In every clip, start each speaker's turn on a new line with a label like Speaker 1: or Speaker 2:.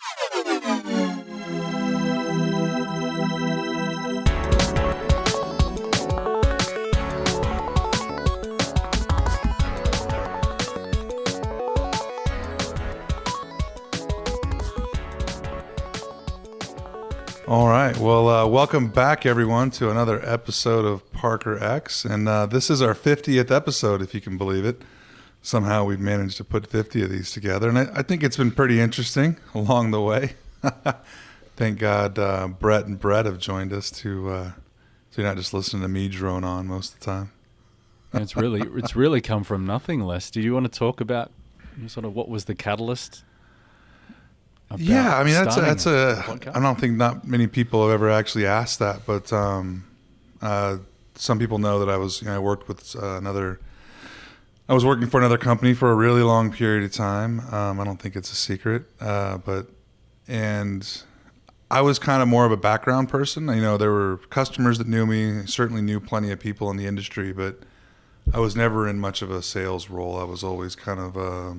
Speaker 1: All right. Well, welcome back, everyone, to another episode of Parker X. And this is our 50th episode, if you can believe it. Somehow we've managed to put 50 of these together. And I think it's been pretty interesting along the way. Thank God Brett and Brett have joined us so you're not just listening to me drone on most of the time.
Speaker 2: And it's really come from nothing, Les. Do you want to talk about sort of what was the catalyst?
Speaker 1: Yeah, I mean, I don't think not many people have ever actually asked that, but some people know that I worked with I was working for another company for a really long period of time. I don't think it's a secret, and I was kind of more of a background person. You know, there were customers that knew me, certainly knew plenty of people in the industry, but I was never in much of a sales role. I was always kind of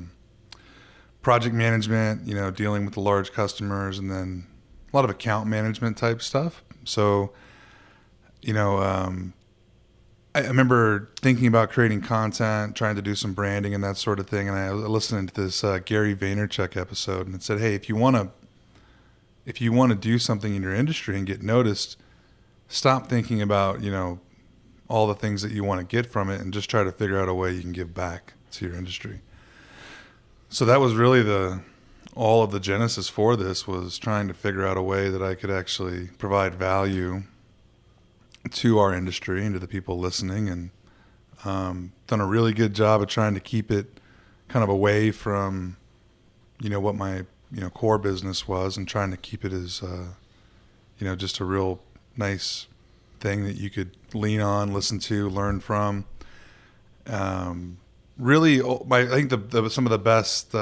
Speaker 1: project management, you know, dealing with the large customers, and then a lot of account management type stuff. So, you know, I remember thinking about creating content, trying to do some branding and that sort of thing. And I was listening to this Gary Vaynerchuk episode, and it said, hey, if you want to do something in your industry and get noticed, stop thinking about, you know, all the things that you want to get from it, and just try to figure out a way you can give back to your industry. So that was really all of the genesis for this, was trying to figure out a way that I could actually provide value to our industry and to the people listening, and done a really good job of trying to keep it kind of away from, you know, what my, you know, core business was, and trying to keep it as, you know, just a real nice thing that you could lean on, listen to, learn from. Really, I think some of the best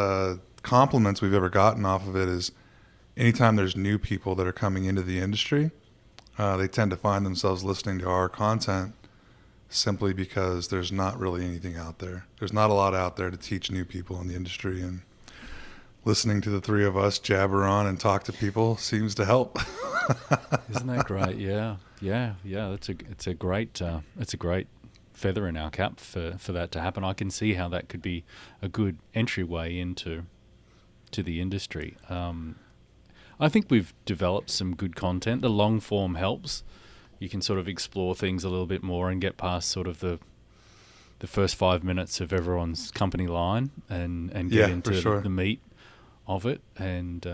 Speaker 1: compliments we've ever gotten off of it is anytime there's new people that are coming into the industry, they tend to find themselves listening to our content simply because there's not really anything out there. There's not a lot out there to teach new people in the industry, and listening to the three of us jabber on and talk to people seems to help.
Speaker 2: Isn't that great? Yeah. It's a great feather in our cap for that to happen. I can see how that could be a good entryway into the industry. I think we've developed some good content. The long form helps. You can sort of explore things a little bit more and get past sort of the first 5 minutes of everyone's company line and get into the meat of it. And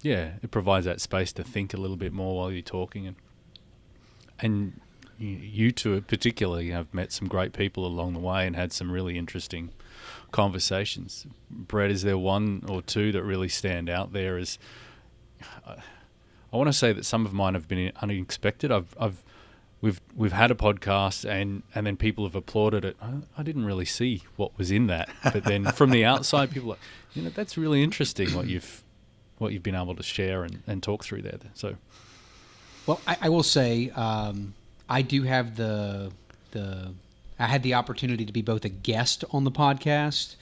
Speaker 2: it provides that space to think a little bit more while you're talking. And you two particularly have met some great people along the way and had some really interesting conversations. Brett, is there one or two that really stand out there? As I want to say that some of mine have been unexpected. We've had a podcast and then people have applauded it. I didn't really see what was in that, but then from the outside, people are like, you know, that's really interesting what you've been able to share and talk through there. So,
Speaker 3: well, I will say. I do have I had the opportunity to be both a guest on the podcast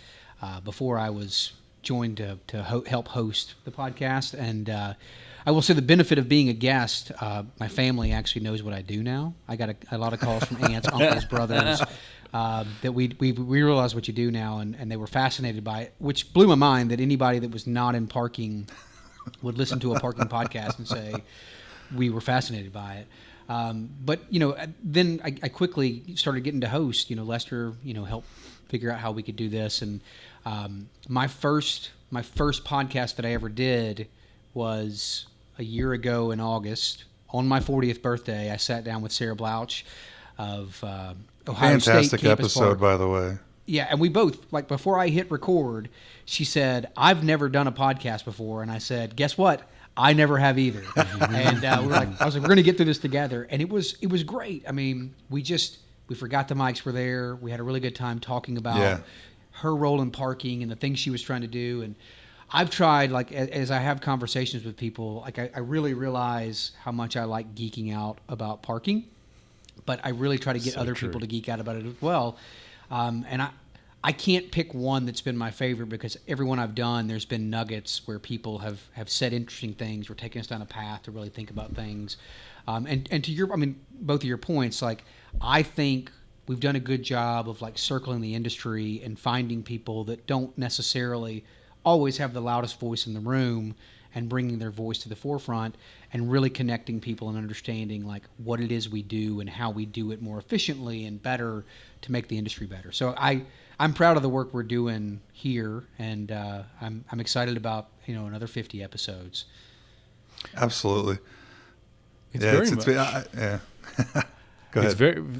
Speaker 3: before I was joined to help host the podcast. And I will say the benefit of being a guest, my family actually knows what I do now. I got a lot of calls from aunts, uncles, brothers that we realize what you do now, and they were fascinated by it, which blew my mind that anybody that was not in parking would listen to a parking podcast and say we were fascinated by it. But, you know, then I quickly started getting to host. You know, Lester, you know, helped figure out how we could do this. And my first podcast that I ever did was a year ago in August. On my 40th birthday, I sat down with Sarah Blouch of Ohio State
Speaker 1: Fantastic
Speaker 3: Campus
Speaker 1: episode,
Speaker 3: Park.
Speaker 1: by the way.
Speaker 3: Yeah, and we both, like, before I hit record, she said, I've never done a podcast before. And I said, guess what? I never have either. And I was like, we're going to get through this together. And it was great. I mean, we forgot the mics were there. We had a really good time talking about her role in parking and the things she was trying to do. And I've tried, like, as I have conversations with people, like, I really realize how much I like geeking out about parking, but I really try to get other people to geek out about it as well. And I can't pick one that's been my favorite because everyone I've done, there's been nuggets where people have said interesting things or taken us down a path to really think about things. And to your, I mean, both of your points, like I think we've done a good job of like circling the industry and finding people that don't necessarily always have the loudest voice in the room and bringing their voice to the forefront and really connecting people and understanding like what it is we do and how we do it more efficiently and better to make the industry better. So I'm proud of the work we're doing here, and I'm excited about another 50 episodes.
Speaker 1: Absolutely.
Speaker 2: It's very much.
Speaker 1: Yeah. Go ahead.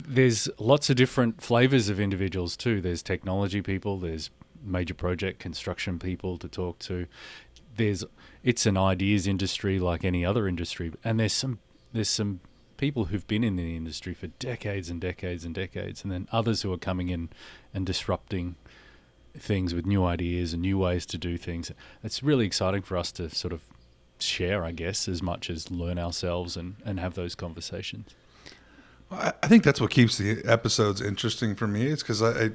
Speaker 2: There's lots of different flavors of individuals too. There's technology people. There's major project construction people to talk to. It's an ideas industry like any other industry, and there's some people who've been in the industry for decades and decades and decades, and then others who are coming in and disrupting things with new ideas and new ways to do things. It's really exciting for us to sort of share, I guess, as much as learn ourselves and have those conversations.
Speaker 1: Well, I think that's what keeps the episodes interesting for me. It's because I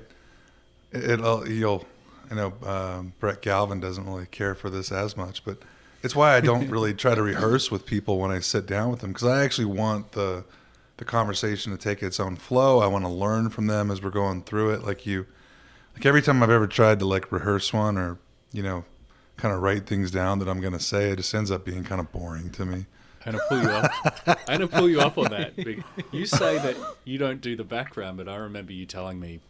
Speaker 1: know Brett Galvin doesn't really care for this as much, but it's why I don't really try to rehearse with people when I sit down with them, because I actually want the conversation to take its own flow. I want to learn from them as we're going through it. Like every time I've ever tried to like rehearse one or kind of write things down that I'm going to say, it just ends up being kind of boring to me.
Speaker 2: I'm going to pull you up on that. You say that you don't do the background, but I remember you telling me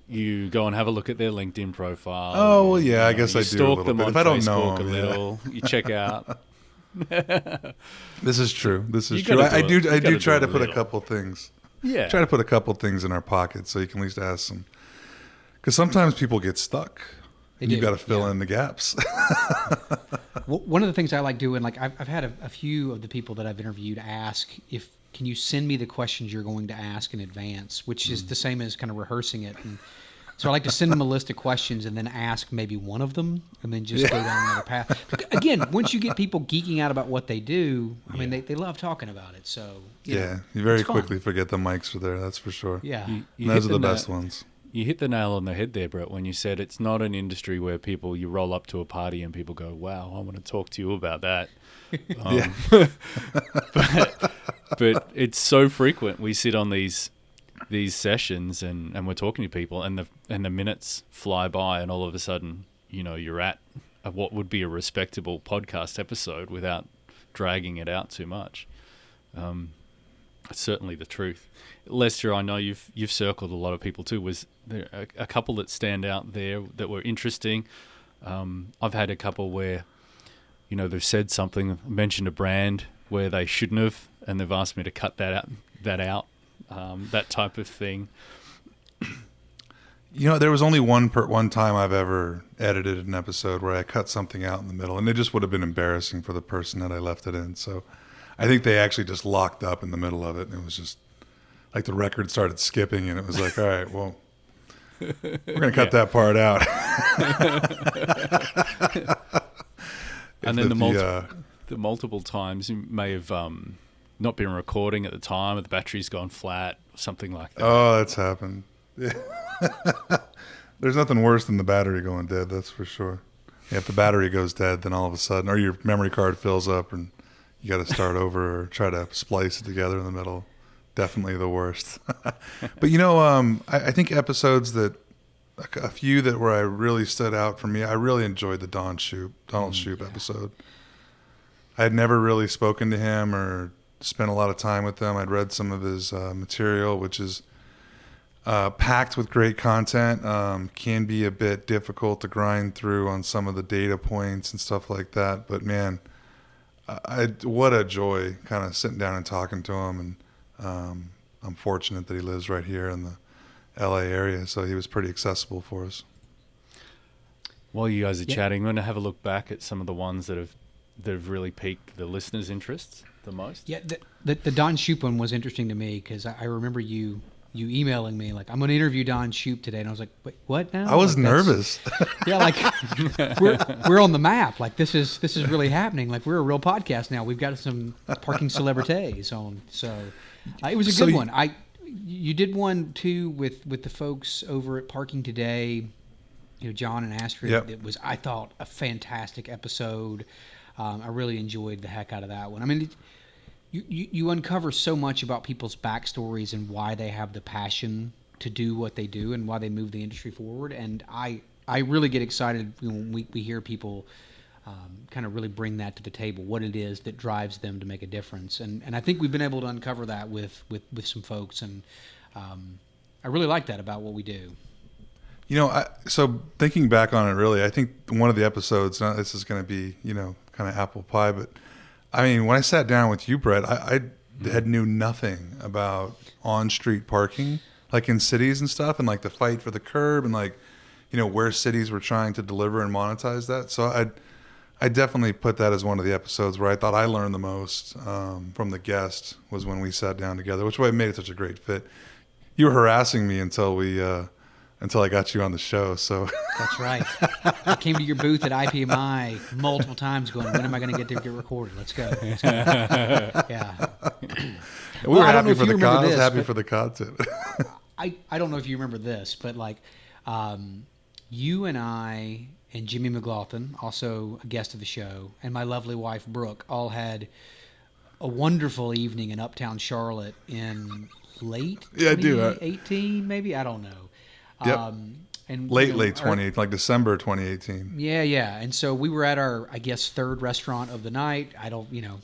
Speaker 2: you go and have a look at their LinkedIn profile.
Speaker 1: Oh, well, yeah, I guess I do a little
Speaker 2: them
Speaker 1: bit.
Speaker 2: on
Speaker 1: If I don't
Speaker 2: Facebook
Speaker 1: know them,
Speaker 2: a little, you check out.
Speaker 1: This is true.
Speaker 2: You
Speaker 1: True. I do try to
Speaker 2: do a
Speaker 1: put a
Speaker 2: little.
Speaker 1: couple things.
Speaker 2: Yeah.
Speaker 1: Try to put a couple things in our pocket so you can at least ask them. Because sometimes people get stuck. And you got to fill in the gaps.
Speaker 3: One of the things I like doing, like I've had a few of the people that I've interviewed ask can you send me the questions you're going to ask in advance, which is the same as kind of rehearsing it. And so I like to send them a list of questions and then ask maybe one of them and then just go down another path. Again, once you get people geeking out about what they do, I mean, they love talking about it. So
Speaker 1: you very quickly forget the mics are there. That's for sure.
Speaker 3: Yeah.
Speaker 1: Those are the best ones.
Speaker 2: You hit the nail on the head there, Brett, when you said it's not an industry where you roll up to a party and people go, wow, I want to talk to you about that. But it's so frequent. We sit on these sessions and we're talking to people and the minutes fly by and all of a sudden, you're at what would be a respectable podcast episode without dragging it out too much. It's certainly the truth. Lester, I know you've circled a lot of people too. Was there a couple that stand out there that were interesting? I've had a couple where, they've said something, mentioned a brand where they shouldn't have, and they've asked me to cut that out, that type of thing.
Speaker 1: There was only one time I've ever edited an episode where I cut something out in the middle, and it just would have been embarrassing for the person that I left it in. So I think they actually just locked up in the middle of it, and it was just like the record started skipping, and it was like, all right, well, we're going to cut that part out.
Speaker 2: And then the multiple times you may have not been recording at the time, or the battery's gone flat, or something like that.
Speaker 1: Oh, that's happened. Yeah. There's nothing worse than the battery going dead, that's for sure. Yeah, if the battery goes dead, then all of a sudden, or your memory card fills up and you got to start over or try to splice it together in the middle. Definitely the worst. But I think episodes a few that where I really stood out for me, I really enjoyed the Donald Shoup episode. I had never really spoken to him or spent a lot of time with him. I'd read some of his material, which is packed with great content, can be a bit difficult to grind through on some of the data points and stuff like that. But man, what a joy kind of sitting down and talking to him. And I'm fortunate that he lives right here in the LA area, so he was pretty accessible for us.
Speaker 2: While you guys are chatting, I'm going to have a look back at some of the ones that have really piqued the listeners' interests the most. Yeah,
Speaker 3: the Don Shoup one was interesting to me because I remember you emailing me like, I'm going to interview Don Shoup today, and I was like, wait, what now?
Speaker 1: I was nervous.
Speaker 3: Yeah, like we're on the map. Like this is really happening. Like we're a real podcast now. We've got some parking celebrities on. So it was a good one. you did one too with the folks over at Parking Today, John and Astrid.
Speaker 1: Yep.
Speaker 3: It was, I thought, a fantastic episode. I really enjoyed the heck out of that one. I mean, you uncover so much about people's backstories and why they have the passion to do what they do and why they move the industry forward. And I really get excited when we hear people kind of really bring that to the table, what it is that drives them to make a difference. And I think we've been able to uncover that with some folks. And I really like that about what we do.
Speaker 1: So thinking back on it, really, I think one of the episodes, this is going to be, kind of apple pie, but I mean, when I sat down with you, Brett, I had knew nothing about on-street parking, like in cities and stuff, and like the fight for the curb and like, where cities were trying to deliver and monetize that. So I definitely put that as one of the episodes where I thought I learned the most from the guest was when we sat down together, which way made it such a great fit. You were harassing me until I got you on the show. So
Speaker 3: that's right. I came to your booth at IPMI multiple times going, when am I going to get recorded? Let's go. Yeah.
Speaker 1: We were happy for the content. I was happy for the content.
Speaker 3: I don't know if you remember this, but like you and I and Jimmy McLaughlin, also a guest of the show, and my lovely wife, Brooke, all had a wonderful evening in Uptown Charlotte in late 2018, maybe? I don't know.
Speaker 1: Yep.
Speaker 3: And
Speaker 1: late 2018, like December 2018.
Speaker 3: Yeah. And so we were at our, I guess, third restaurant of the night.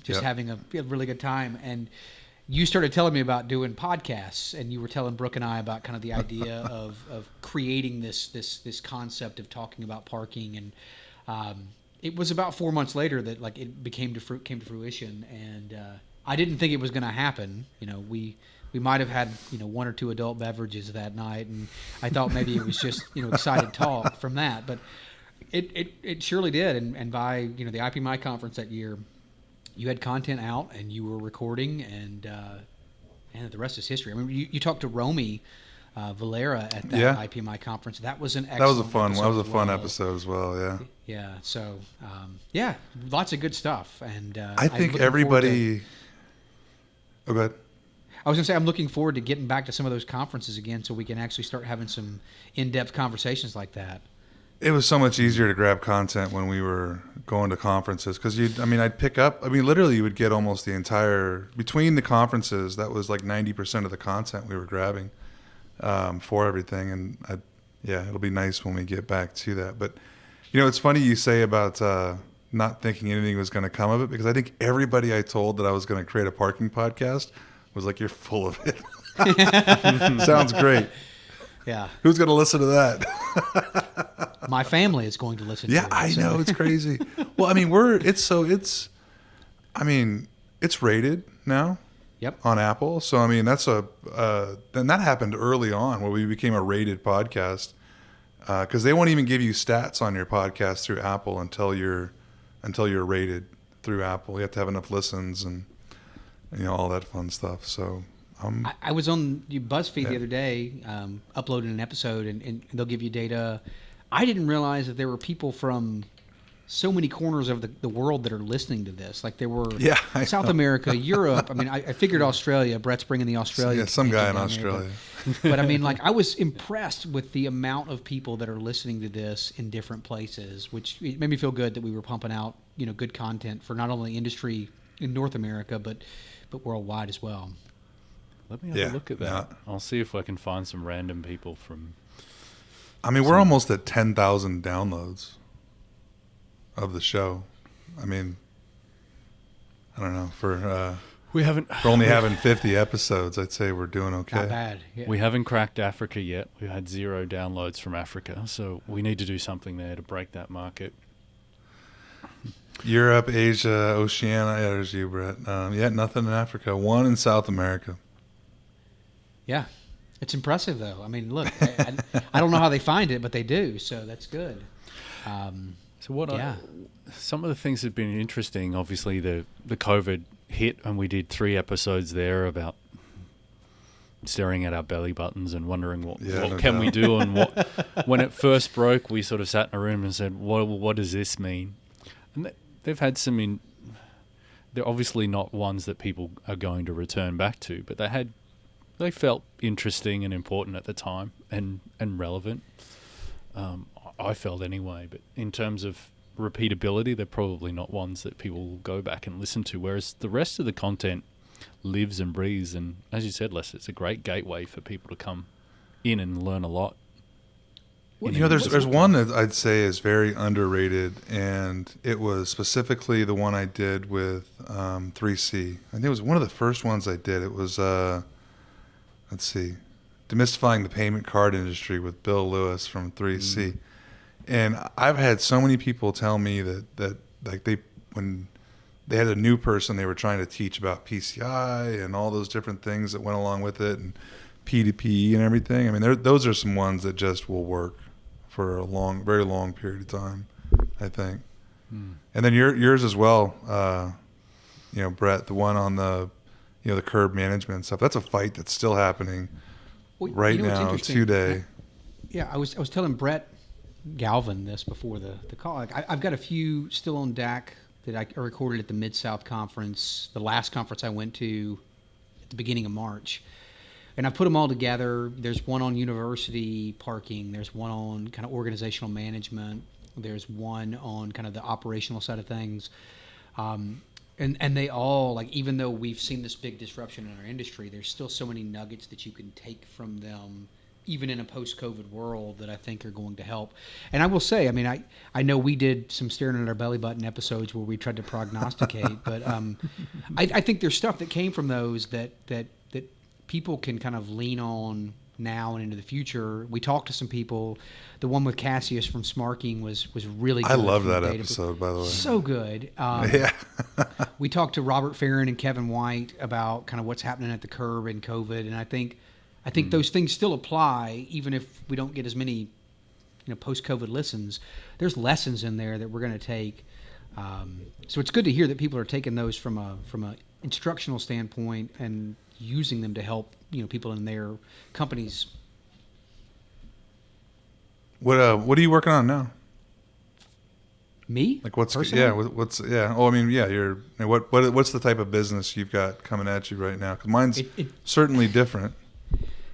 Speaker 3: Just having a really good time. And you started telling me about doing podcasts, and you were telling Brooke and I about kind of the idea of creating this concept of talking about parking. And it was about 4 months later that like it came to fruition. And I didn't think it was going to happen. We might have had, one or two adult beverages that night, and I thought maybe it was just, excited talk from that. But it surely did. And by, the IPMI conference that year, you had content out and you were recording, and the rest is history. I mean, you talked to Romy Valera at that IPMI conference. That was an excellent
Speaker 1: That was a fun episode as well, yeah.
Speaker 3: Yeah, so, lots of good stuff. And
Speaker 1: I think everybody... Oh, go ahead.
Speaker 3: I was going to say, I'm looking forward to getting back to some of those conferences again so we can actually start having some in-depth conversations like that.
Speaker 1: It was so much easier to grab content when we were going to conferences because I'd pick up, literally you would get almost the entire, between the conferences, that was like 90% of the content we were grabbing for everything. And it'll be nice when we get back to that. But, it's funny you say about not thinking anything was going to come of it, because I think everybody I told that I was going to create a parking podcast was like, you're full of it. Sounds great.
Speaker 3: Yeah.
Speaker 1: Who's going to listen to that?
Speaker 3: My family is going to listen to it.
Speaker 1: Yeah, I know. It's crazy. Well, it's rated now.
Speaker 3: Yep.
Speaker 1: On Apple. So, that's then that happened early on where we became a rated podcast because they won't even give you stats on your podcast through Apple until you're rated through Apple. You have to have enough listens and all that fun stuff. So
Speaker 3: I was on BuzzFeed the other day uploading an episode, and they'll give you data. I didn't realize that there were people from so many corners of the world that are listening to this. Like there were South America, Europe. I figured Australia. Brett's bringing the Australia.
Speaker 1: Yeah, some guy in Australia.
Speaker 3: But I was impressed with the amount of people that are listening to this in different places, which it made me feel good that we were pumping out, good content for not only industry in North America, but worldwide as well.
Speaker 2: Let me have a look at that. I'll see if I can find some random people from...
Speaker 1: we're almost at 10,000 downloads of the show. I don't know. For only having 50 episodes, I'd say we're doing okay.
Speaker 3: Not bad. Yeah.
Speaker 2: We haven't cracked Africa yet. We had 0 downloads from Africa, so we need to do something there to break that market.
Speaker 1: Europe, Asia, Oceania. Yeah, there's you, Brett. Nothing in Africa. 1 in South America.
Speaker 3: Yeah. It's impressive, though. Look, I don't know how they find it, but they do, so that's good.
Speaker 2: Some of the things that have been interesting, obviously the COVID hit, and we did 3 episodes there about staring at our belly buttons and wondering what can we do, and when it first broke, we sort of sat in a room and said, what does this mean? And they've had they're obviously not ones that people are going to return back to, but they had they felt interesting and important at the time and relevant. I felt anyway, but in terms of repeatability, they're probably not ones that people will go back and listen to, whereas the rest of the content lives and breathes, and as you said, Les, it's a great gateway for people to come in and learn a lot.
Speaker 1: Well, there's one that I'd say is very underrated, and it was specifically the one I did with 3C. I think it was one of the first ones I did. It was, let's see, Demystifying the Payment Card Industry with Bill Lewis from 3C. And I've had so many people tell me that like when they had a new person they were trying to teach about PCI and all those different things that went along with it, and P2P and everything. I mean, those are some ones that just will work for a very long period of time, I think. And then yours as well, Brett, the one on the curb management stuff. That's a fight that's still happening right now today.
Speaker 3: I was telling Brett Galvin this before the call. I've got a few still on DAC that I recorded at the Mid-South Conference, the last conference I went to at the beginning of March. And I put them all together. There's one on university parking. There's one on kind of organizational management. There's one on kind of the operational side of things. And they all, like, even though we've seen this big disruption in our industry, there's still so many nuggets that you can take from them, even in a post-COVID world, that I think are going to help. And I will say, I mean, I know we did some staring at our belly button episodes where we tried to prognosticate, but I think there's stuff that came from those that people can kind of lean on now and into the future. We talked to some people. The one with Cassius from Smarking was really good.
Speaker 1: I love that episode, by the way.
Speaker 3: So good.
Speaker 1: Yeah.
Speaker 3: We talked to Robert Farron and Kevin White about kind of what's happening at the curb and COVID, and I think those things still apply, even if we don't get as many, post-COVID listens. There's lessons in there that we're going to take. So it's good to hear that people are taking those from a instructional standpoint and using them to help people in their companies.
Speaker 1: What are you working on now?
Speaker 3: Me?
Speaker 1: Like what's
Speaker 3: personally?
Speaker 1: You're what's the type of business you've got coming at you right now? 'Cause mine's certainly different.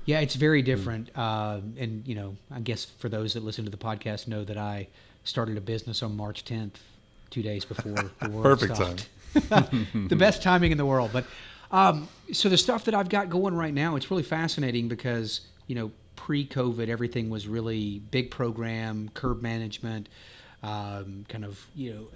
Speaker 3: Yeah, it's very different. And I guess for those that listen to the podcast know that I started a business on March 10th, 2 days before the world
Speaker 1: Perfect
Speaker 3: stopped. Time. The best timing in the world. But so the stuff that I've got going right now, it's really fascinating because, pre-COVID, everything was really big program, curb management, kind of,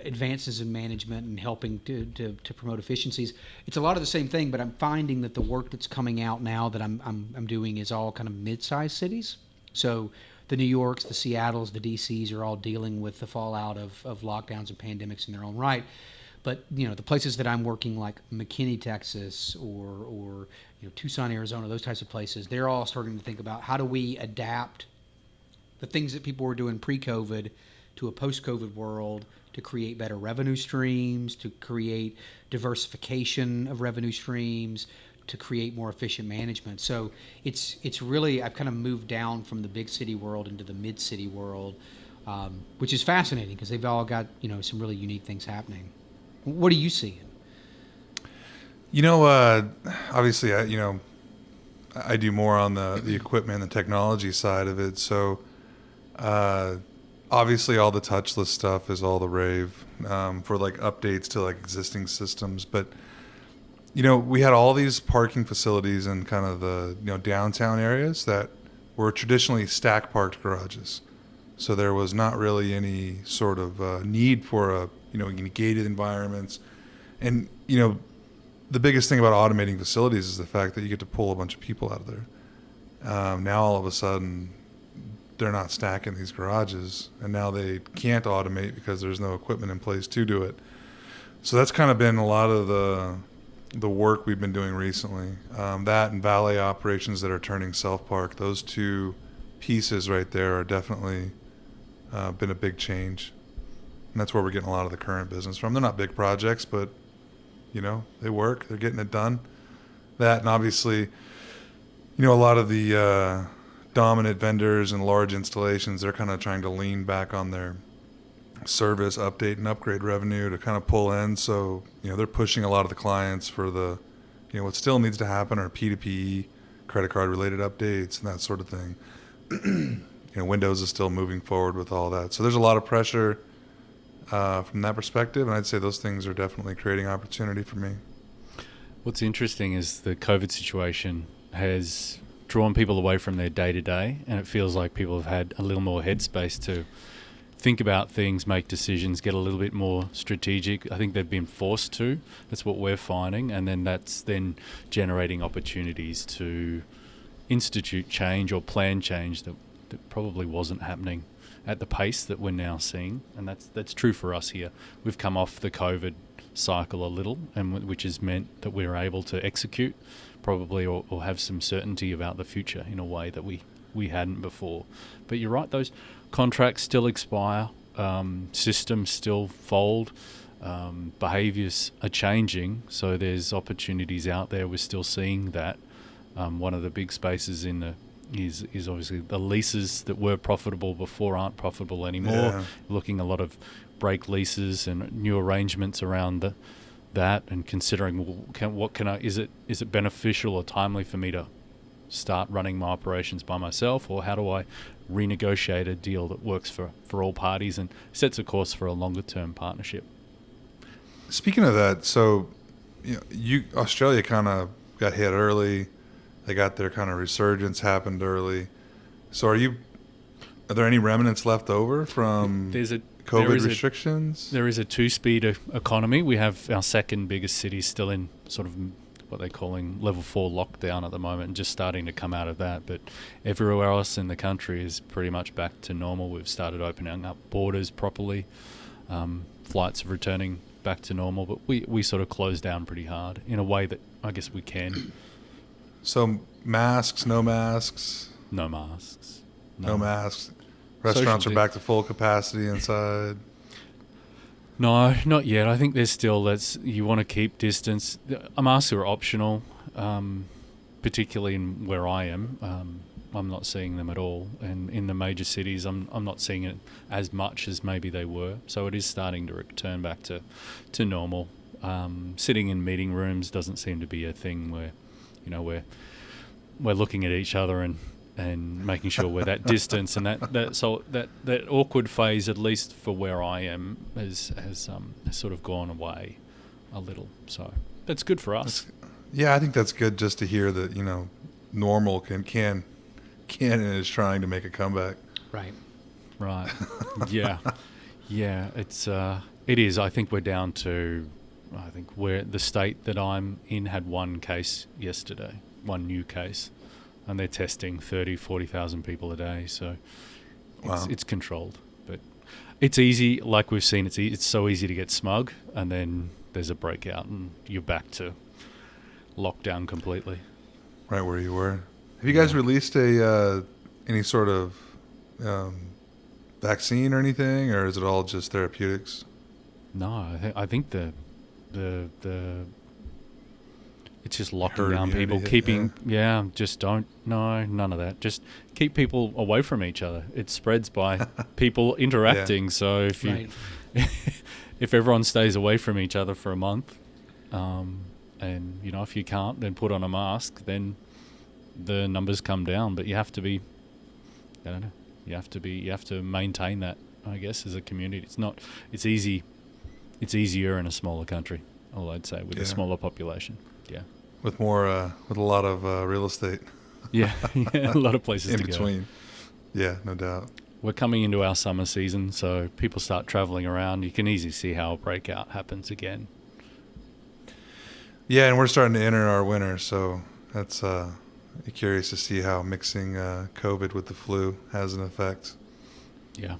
Speaker 3: advances in management and helping to promote efficiencies. It's a lot of the same thing, but I'm finding that the work that's coming out now that I'm doing is all kind of mid-sized cities. So the New Yorks, the Seattles, the DCs are all dealing with the fallout of lockdowns and pandemics in their own right. But the places that I'm working, like McKinney, Texas, or Tucson, Arizona, those types of places, they're all starting to think about how do we adapt the things that people were doing pre-COVID to a post-COVID world to create better revenue streams, to create diversification of revenue streams, to create more efficient management. So it's really, I've kind of moved down from the big city world into the mid-city world, which is fascinating because they've all got some really unique things happening. What are you seeing?
Speaker 1: Obviously, I do more on the equipment and the technology side of it. So, obviously, all the touchless stuff is all the rave for like updates to like existing systems. But we had all these parking facilities in kind of the downtown areas that were traditionally stack parked garages. So there was not really any sort of need for gated environments. And, the biggest thing about automating facilities is the fact that you get to pull a bunch of people out of there. Now, all of a sudden, they're not stacking these garages, and now they can't automate because there's no equipment in place to do it. So that's kind of been a lot of the work we've been doing recently. That and valet operations that are turning self-park, those two pieces right there are definitely been a big change. And that's where we're getting a lot of the current business from. They're not big projects, but, they work. They're getting it done. That, and obviously, a lot of the dominant vendors and large installations, they're kind of trying to lean back on their service, update, and upgrade revenue to kind of pull in. So, they're pushing a lot of the clients for the, what still needs to happen are P2P credit card related updates and that sort of thing. Windows is still moving forward with all that. So there's a lot of pressure from that perspective, and I'd say those things are definitely creating opportunity for me.
Speaker 2: What's interesting is the COVID situation has drawn people away from their day-to-day, and it feels like people have had a little more headspace to think about things, make decisions, get a little bit more strategic. I think they've been forced to. That's what we're finding, and then that's then generating opportunities to institute change or plan change that probably wasn't happening at the pace that we're now seeing, and that's true for us here. We've come off the COVID cycle a little, and which has meant that we're able to execute probably or have some certainty about the future in a way that we hadn't before. But you're right, those contracts still expire, systems still fold, behaviours are changing, so there's opportunities out there. We're still seeing that. One of the big spaces is obviously the leases that were profitable before aren't profitable anymore.
Speaker 1: Yeah.
Speaker 2: Looking a lot of break leases and new arrangements around that, and considering is it beneficial or timely for me to start running my operations by myself, or how do I renegotiate a deal that works for all parties and sets a course for a longer term partnership?
Speaker 1: Speaking of that, so Australia kind of got hit early. They got their kind of resurgence happened early. So are there any remnants left over from COVID restrictions?
Speaker 2: There is a two-speed economy. We have our second biggest city still in sort of what they're calling level 4 lockdown at the moment, and just starting to come out of that. But everywhere else in the country is pretty much back to normal. We've started opening up borders properly. Flights are returning back to normal, but we sort of closed down pretty hard in a way that I guess we can.
Speaker 1: So masks, no masks?
Speaker 2: No masks.
Speaker 1: No masks. Restaurants are back to full capacity inside?
Speaker 2: No, not yet. I think there's still you want to keep distance. Masks are optional, particularly in where I am. I'm not seeing them at all, and in the major cities, I'm not seeing it as much as maybe they were. So it is starting to return back to normal. Sitting in meeting rooms doesn't seem to be a thing where, we're looking at each other and making sure we're that distance, and that awkward phase, at least for where I am, has sort of gone away a little. So that's good for us.
Speaker 1: I think that's good just to hear that normal can and is trying to make a comeback.
Speaker 3: Right.
Speaker 2: Yeah. It is. I think we're down to. I think where the state that I'm in had one case yesterday, one new case, and they're testing 40,000 people a day. So it's controlled, but it's easy. Like we've seen, it's so easy to get smug, and then there's a breakout and you're back to lockdown completely.
Speaker 1: Right where you were. Have you guys released any sort of vaccine or anything, or is it all just therapeutics?
Speaker 2: No, I think the it's just locking
Speaker 1: Herd
Speaker 2: down people,
Speaker 1: immunity,
Speaker 2: none of that. Just keep people away from each other. It spreads by people interacting. Yeah. So if if everyone stays away from each other for a month, and if you can't, then put on a mask, then the numbers come down. But you have to be, you have to maintain that, I guess, as a community. It's easy. It's easier in a smaller country, all I'd say, with a smaller population. Yeah.
Speaker 1: With a lot of real estate.
Speaker 2: Yeah, a lot of places
Speaker 1: in
Speaker 2: to
Speaker 1: between.
Speaker 2: go.
Speaker 1: Yeah, no doubt.
Speaker 2: We're coming into our summer season, so people start traveling around. You can easily see how a breakout happens again.
Speaker 1: Yeah, and we're starting to enter our winter, so that's curious to see how mixing COVID with the flu has an effect.
Speaker 2: Yeah.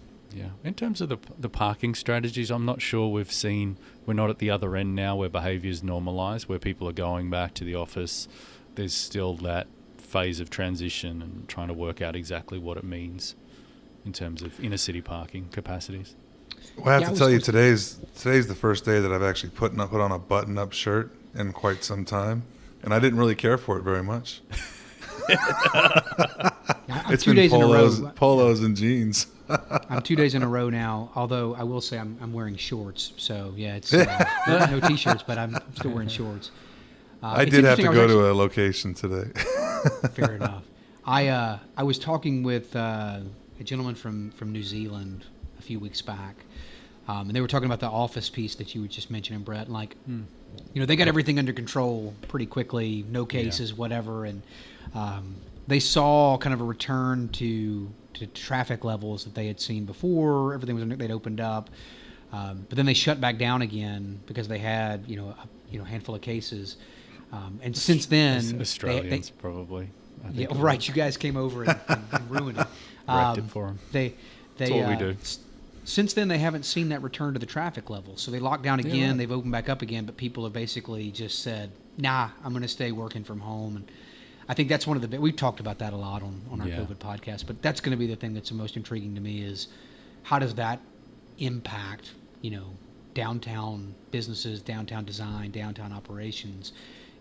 Speaker 2: In terms of the parking strategies, I'm not sure we're not at the other end now where behaviours normalise, where people are going back to the office. There's still that phase of transition and trying to work out exactly what it means in terms of inner city parking capacities.
Speaker 1: Well, I have to tell you, today's the first day that I've actually put on a button-up shirt in quite some time, and I didn't really care for it very much. It's 2 days in a row. Polos and jeans.
Speaker 3: I'm 2 days in a row now, although I will say I'm wearing shorts. So, yeah, it's no T-shirts, but I'm still wearing shorts.
Speaker 1: I did have to go to a location today.
Speaker 3: Fair enough. I was talking with a gentleman from New Zealand a few weeks back, and they were talking about the office piece that you were just mentioning, Brett. And like, they got everything under control pretty quickly, no cases, whatever, and they saw kind of a return to traffic levels that they had seen before. Everything was they'd opened up, but then they shut back down again because they had a handful of cases, and since then
Speaker 2: Australians probably. I think
Speaker 3: right. You guys came over and ruined it.
Speaker 2: Wrecked it for them.
Speaker 3: That's
Speaker 2: what we do.
Speaker 3: Since then, they haven't seen that return to the traffic level. So they locked down again.
Speaker 2: Yeah, right.
Speaker 3: They've opened back up again, but people have basically just said, "Nah, I'm going to stay working from home." And I think that's one of the we've talked about that a lot on our COVID podcast. But that's going to be the thing that's the most intriguing to me is how does that impact downtown businesses, downtown design, downtown operations,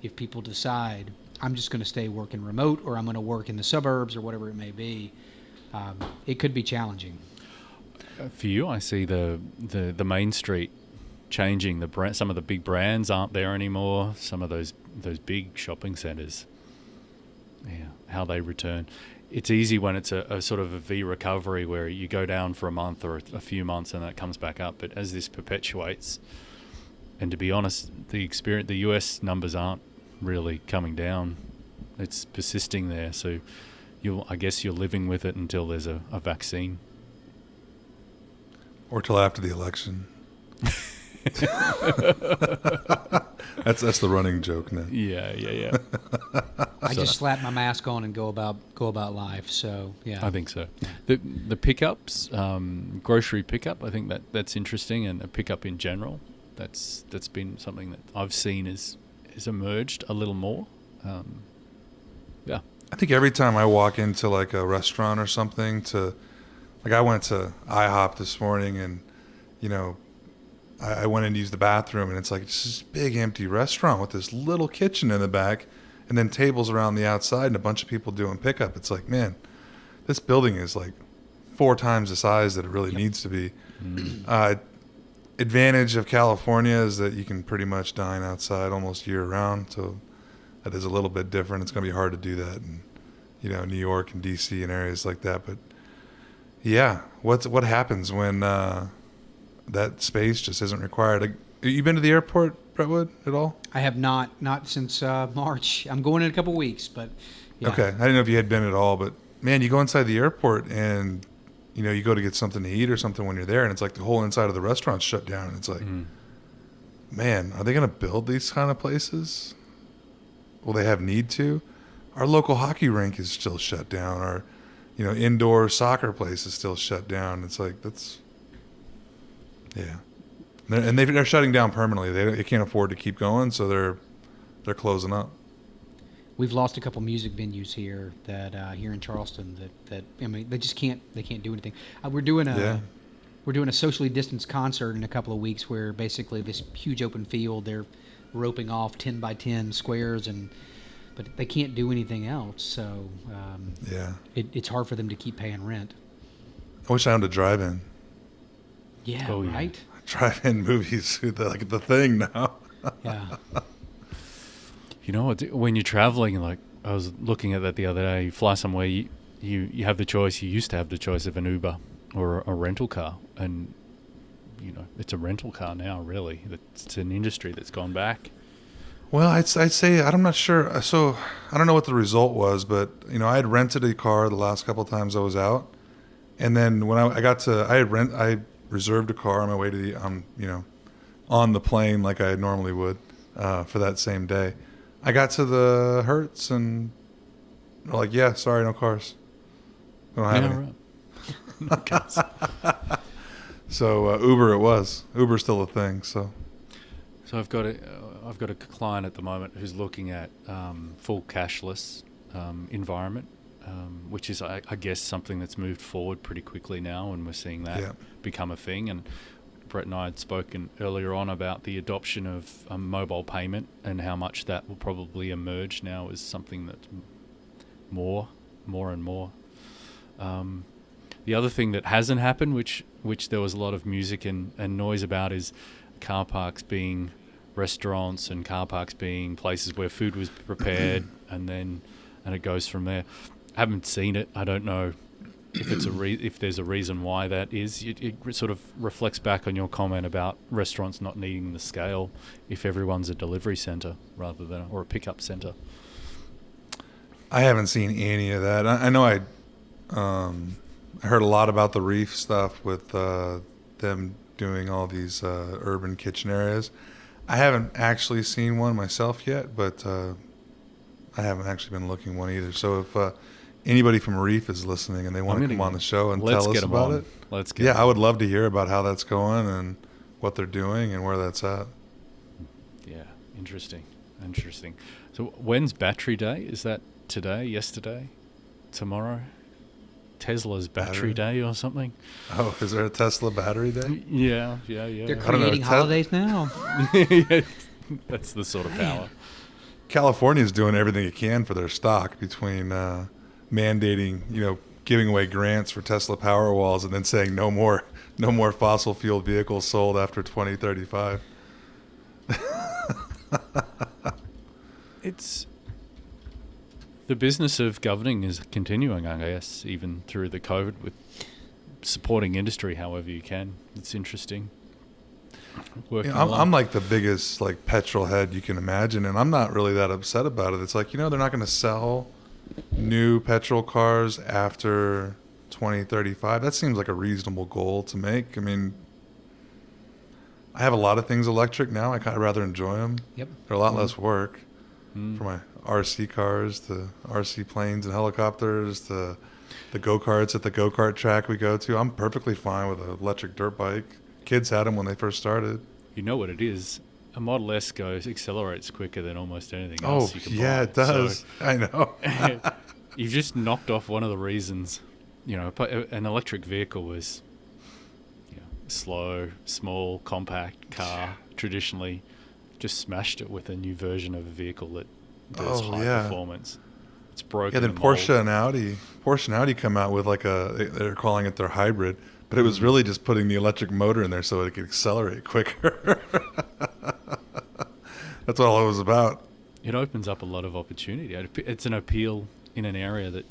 Speaker 3: if people decide I'm just going to stay working remote or I'm going to work in the suburbs or whatever it may be. It could be challenging.
Speaker 2: For you, I see the main street changing. Some of the big brands aren't there anymore. Some of those big shopping centres, how they return. It's easy when it's a sort of a V recovery where you go down for a month or a few months and then it comes back up. But as this perpetuates, and to be honest, the US numbers aren't really coming down. It's persisting there. So I guess you're living with it until there's a vaccine.
Speaker 1: Or till after the election. That's the running joke now.
Speaker 2: Yeah.
Speaker 3: I just slap my mask on and go about life. So yeah,
Speaker 2: I think so. The pickups, grocery pickup. I think that's interesting, and a pickup in general. That's been something that I've seen is emerged a little more. Yeah.
Speaker 1: I think every time I walk into like a restaurant or something I went to IHOP this morning and, I went in to use the bathroom and it's like it's this big empty restaurant with this little kitchen in the back and then tables around the outside and a bunch of people doing pickup. It's like, man, this building is like 4 times the size that it really needs to be. Advantage of California is that you can pretty much dine outside almost year round. So that is a little bit different. It's going to be hard to do that in, New York and DC and areas like that. But yeah, what happens when that space just isn't required? Have you been to the airport, Brentwood, at all?
Speaker 3: I have not since March. I'm going in a couple weeks, but yeah.
Speaker 1: Okay, I didn't know if you had been at all, but man, you go inside the airport and you go to get something to eat or something when you're there, and it's like the whole inside of the restaurant's shut down. And it's like, man, are they going to build these kind of places? Will they have need to? Our local hockey rink is still shut down. Our indoor soccer place is still shut down. It's like, yeah. And they're shutting down permanently. They can't afford to keep going, so they're closing up.
Speaker 3: We've lost a couple music venues here here in Charleston that they just can't do anything. We're doing a socially distanced concert in a couple of weeks where basically this huge open field, they're roping off 10 by 10 squares but they can't do anything else. So it's hard for them to keep paying rent.
Speaker 1: I wish I owned a drive-in.
Speaker 3: Yeah,
Speaker 2: Oh, yeah.
Speaker 3: right?
Speaker 1: Drive-in movies, like the thing now.
Speaker 3: Yeah.
Speaker 2: You know what? When you're traveling, like I was looking at that the other day, you fly somewhere, you have the choice. You used to have the choice of an Uber or a rental car, and it's a rental car now. Really, it's an industry that's gone back.
Speaker 1: Well, I'd say I'm not sure. So I don't know what the result was, but I had rented a car the last couple of times I was out, and then when I reserved a car on my way to on the plane like I normally would for that same day. I got to the Hertz and they're like, yeah, sorry, no cars. We don't have any.
Speaker 2: Right.
Speaker 1: So Uber it was. Uber's still a thing. So
Speaker 2: I've got a client at the moment who's looking at full cashless environment, which is I guess something that's moved forward pretty quickly now, and we're seeing that become a thing. And Brett and I had spoken earlier on about the adoption of mobile payment and how much that will probably emerge now as something that's more and more. The other thing that hasn't happened, which there was a lot of music and noise about, is car parks being restaurants and car parks being places where food was prepared and then and it goes from there. I haven't seen it. I don't know if it's if there's a reason why that is. It sort of reflects back on your comment about restaurants not needing the scale if everyone's a delivery center rather than or a pickup center.
Speaker 1: I haven't seen any of that. I know I heard a lot about the Reef stuff with them doing all these urban kitchen areas. I haven't actually seen one myself yet, but I haven't actually been looking one either. So if anybody from Reef is listening and they want to come on the show and tell us about it,
Speaker 2: let's get
Speaker 1: I would love to hear about how that's going and what they're doing and where that's at.
Speaker 2: Yeah, interesting. So when's Battery Day? Is that today, yesterday, tomorrow? Tesla's battery day or something?
Speaker 1: Oh, is there a Tesla battery day?
Speaker 2: Yeah.
Speaker 3: They're creating holidays now.
Speaker 2: Yeah, that's the sort of power.
Speaker 1: California's doing everything it can for their stock between mandating, giving away grants for Tesla Powerwalls and then saying no more fossil fuel vehicles sold after 2035.
Speaker 2: It's the business of governing is continuing, I guess, even through the COVID with supporting industry however you can. It's interesting.
Speaker 1: I'm like the biggest petrol head you can imagine, and I'm not really that upset about it. It's like, they're not going to sell new petrol cars after 2035. That seems like a reasonable goal to make. I mean, I have a lot of things electric now. I kind of rather enjoy them.
Speaker 3: Yep.
Speaker 1: They're a lot less work for my RC cars, the RC planes and helicopters, the go-karts at the go-kart track we go to. I'm perfectly fine with an electric dirt bike. Kids had them when they first started.
Speaker 2: You know what it is? A Model S accelerates quicker than almost anything else you can buy.
Speaker 1: Yeah, it does. So, I know.
Speaker 2: You've just knocked off one of the reasons. An electric vehicle was slow, small, compact car. Traditionally, just smashed it with a new version of a vehicle that does high performance. It's broken.
Speaker 1: Yeah, then Porsche and Audi come out with they're calling it their hybrid, but it was really just putting the electric motor in there so it could accelerate quicker. That's all it was about.
Speaker 2: It opens up a lot of opportunity. It's an appeal in an area that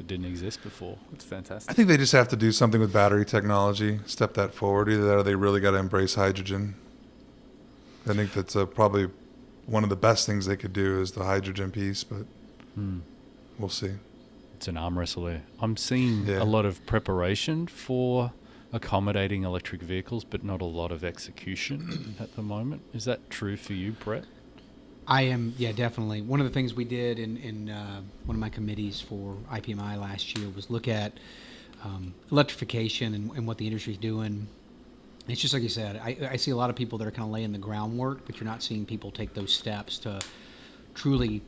Speaker 2: didn't exist before. It's fantastic.
Speaker 1: I think they just have to do something with battery technology, step that forward. Either that or they really got to embrace hydrogen. I think that's probably one of the best things they could do is the hydrogen piece, but we'll see.
Speaker 2: It's an arm wrestle there. I'm seeing a lot of preparation for accommodating electric vehicles, but not a lot of execution at the moment. Is that true for you, Brett?
Speaker 3: I am, definitely. One of the things we did in one of my committees for IPMI last year was look at electrification and what the industry is doing. It's just like you said, I see a lot of people that are kind of laying the groundwork, but you're not seeing people take those steps to truly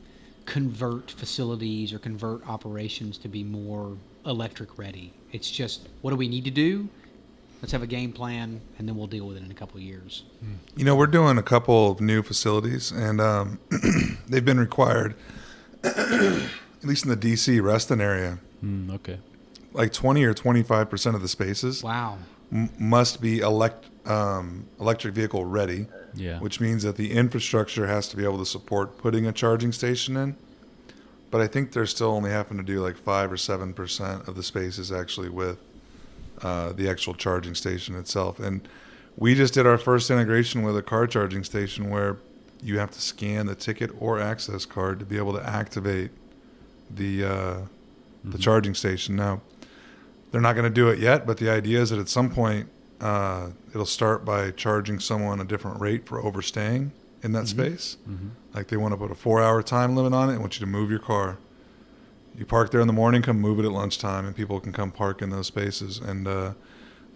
Speaker 3: convert facilities or convert operations to be more electric ready. It's just, what do we need to do? Let's have a game plan, and then we'll deal with it in a couple of years.
Speaker 1: We're doing a couple of new facilities, and they've been required, at least in the D.C. Reston area.
Speaker 2: Okay.
Speaker 1: Like 20 or 25% of the spaces.
Speaker 3: Wow.
Speaker 1: Must be electric vehicle ready, which means that the infrastructure has to be able to support putting a charging station in. But I think they're still only having to do 5 or 7% of the spaces actually with the actual charging station itself. And we just did our first integration with a car charging station where you have to scan the ticket or access card to be able to activate the charging station. Now, they're not going to do it yet, but the idea is that at some point it'll start by charging someone a different rate for overstaying in that space. Like they want to put a 4-hour time limit on it and want you to move your car. You park there in the morning, come move it at lunchtime, and people can come park in those spaces. And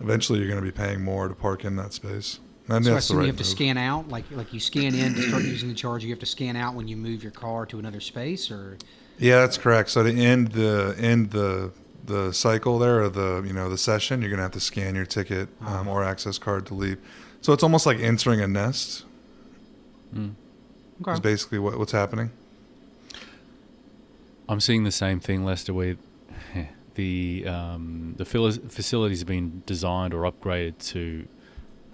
Speaker 1: eventually you're going to be paying more to park in that space. And
Speaker 3: So I
Speaker 1: that's the
Speaker 3: assume
Speaker 1: right
Speaker 3: you have to
Speaker 1: move.
Speaker 3: scan out, like you scan in to start using the charger. You have to scan out when you move your car to another space, or
Speaker 1: Yeah, that's correct. So to end the cycle there, or the session, you're going to have to scan your ticket or access card to leave. So it's almost like entering a nest. Is basically what's happening.
Speaker 2: I'm seeing the same thing, Lester, where the facilities have been designed or upgraded to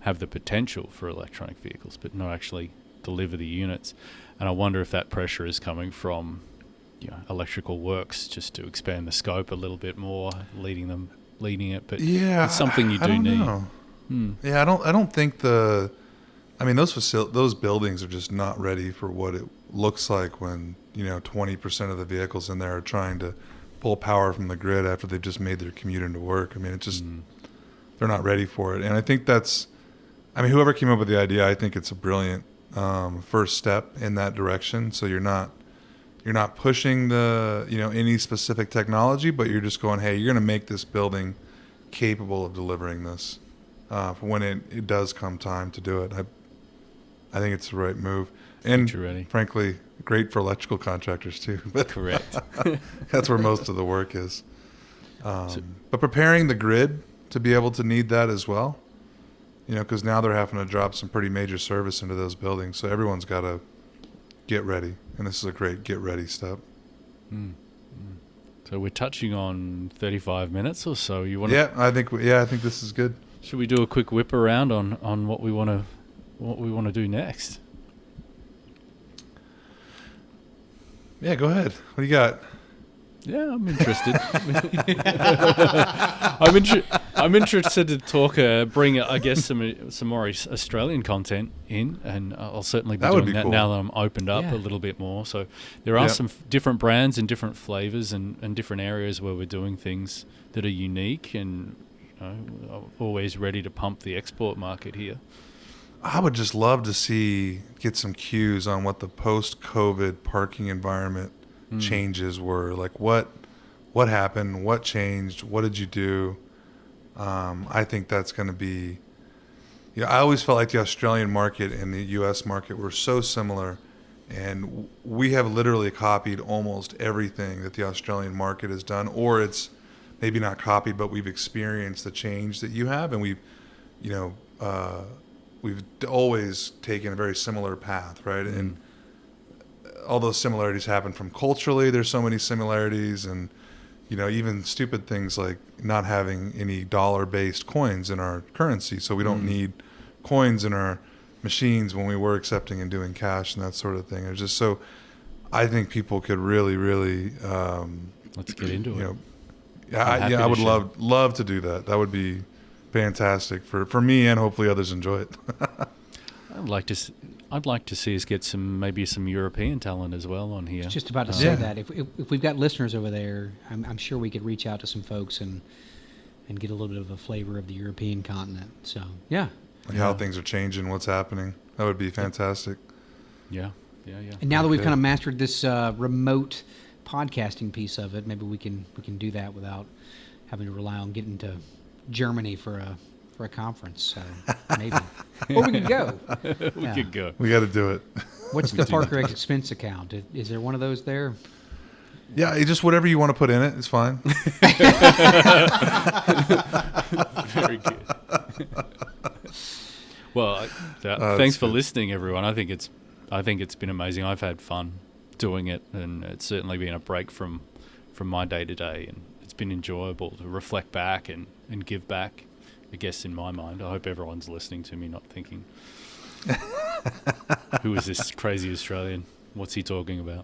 Speaker 2: have the potential for electronic vehicles, but not actually deliver the units. And I wonder if that pressure is coming from electrical works, just to expand the scope a little bit more, leading it. But
Speaker 1: Yeah,
Speaker 2: it's something you
Speaker 1: I
Speaker 2: do
Speaker 1: don't
Speaker 2: need.
Speaker 1: know. Yeah, I don't think those buildings are just not ready for what it looks like when 20% of the vehicles in there are trying to pull power from the grid after they've just made their commute into work. I mean, it's just they're not ready for it, and I think whoever came up with the idea, I think it's a brilliant first step in that direction. So you're not pushing the any specific technology, but you're just going, hey, you're going to make this building capable of delivering this for when it does come time to do it. I think it's the right move, and
Speaker 2: ready.
Speaker 1: Frankly, great for electrical contractors too. But
Speaker 2: Correct.
Speaker 1: that's where most of the work is. But preparing the grid to be able to need that as well, because now they're having to drop some pretty major service into those buildings. So everyone's got to get ready, and this is a great get ready step.
Speaker 2: So we're touching on 35 minutes or so. You want?
Speaker 1: Yeah, I think this is good.
Speaker 2: Should we do a quick whip around on what we want to do next?
Speaker 1: Yeah, go ahead. What do you got?
Speaker 2: Yeah, I'm interested. I'm interested to talk, bring, I guess, some more Australian content in, and I'll certainly be doing that cool. Now that I'm opened up a little bit more. So there are some different brands and different flavors and different areas where we're doing things that are unique and always ready to pump the export market here.
Speaker 1: I would just love to get some cues on what the post-COVID parking environment changes were. Like what happened, what changed, what did you do? I think that's going to be, I always felt like the Australian market and the US market were so similar, and we have literally copied almost everything that the Australian market has done, or it's maybe not copied, but we've experienced the change that you have, and we've always taken a very similar path, right? And all those similarities happen from culturally. There's so many similarities, and even stupid things like not having any dollar-based coins in our currency, so we don't need coins in our machines when we were accepting and doing cash and that sort of thing. It's just so I think people could really, really
Speaker 2: let's get into it.
Speaker 1: I would love to do that. That would be fantastic for me, and hopefully others enjoy it.
Speaker 2: I'd like to see us get maybe some European talent as well on here.
Speaker 3: Just about to say that if we've got listeners over there, I'm sure we could reach out to some folks and get a little bit of a flavor of the European continent. So
Speaker 1: how things are changing, what's happening. That would be fantastic.
Speaker 2: Yeah.
Speaker 3: And now that we've kind of mastered this remote podcasting piece of it, maybe we can do that without having to rely on getting to Germany for a conference. So maybe, or we could go.
Speaker 2: We could go.
Speaker 1: We got to do it.
Speaker 3: What's the Parker X expense account? Is there one of those there?
Speaker 1: Yeah, just whatever you want to put in it is fine.
Speaker 2: Very good. Well, thanks for listening, everyone. I think it's been amazing. I've had fun doing it, and it's certainly been a break from my day to day, and it's been enjoyable to reflect back and give back. I guess in my mind, I hope everyone's listening to me, not thinking, "Who is this crazy Australian? What's he talking about?"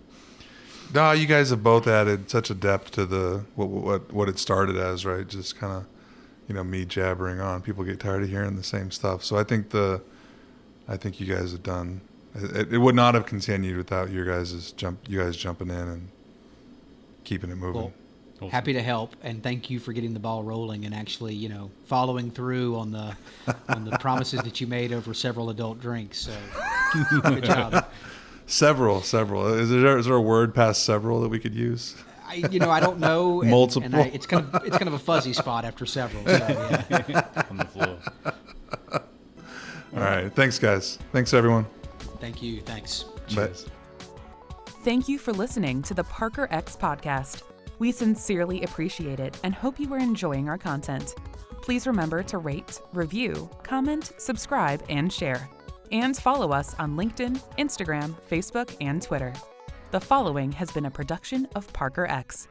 Speaker 1: No, you guys have both added such a depth to the what it started as, right? Just kind of, me jabbering on. People get tired of hearing the same stuff. So I think you guys have done. It would not have continued without you guys jumping in and keeping it moving.
Speaker 3: Well,
Speaker 2: awesome.
Speaker 3: Happy to help, and thank you for getting the ball rolling and actually, following through on the promises that you made over several adult drinks. So good job.
Speaker 1: Several. Is there a word past several that we could use?
Speaker 3: I don't know.
Speaker 1: Multiple.
Speaker 3: And it's kind of a fuzzy spot after several. So, yeah.
Speaker 2: On the floor.
Speaker 1: All right. Thanks, guys. Thanks, everyone.
Speaker 3: Thank you. Thanks.
Speaker 1: Cheers. Bye.
Speaker 4: Thank you for listening to the Parker X podcast. We sincerely appreciate it and hope you are enjoying our content. Please remember to rate, review, comment, subscribe, and share. And follow us on LinkedIn, Instagram, Facebook, and Twitter. The following has been a production of Parker X.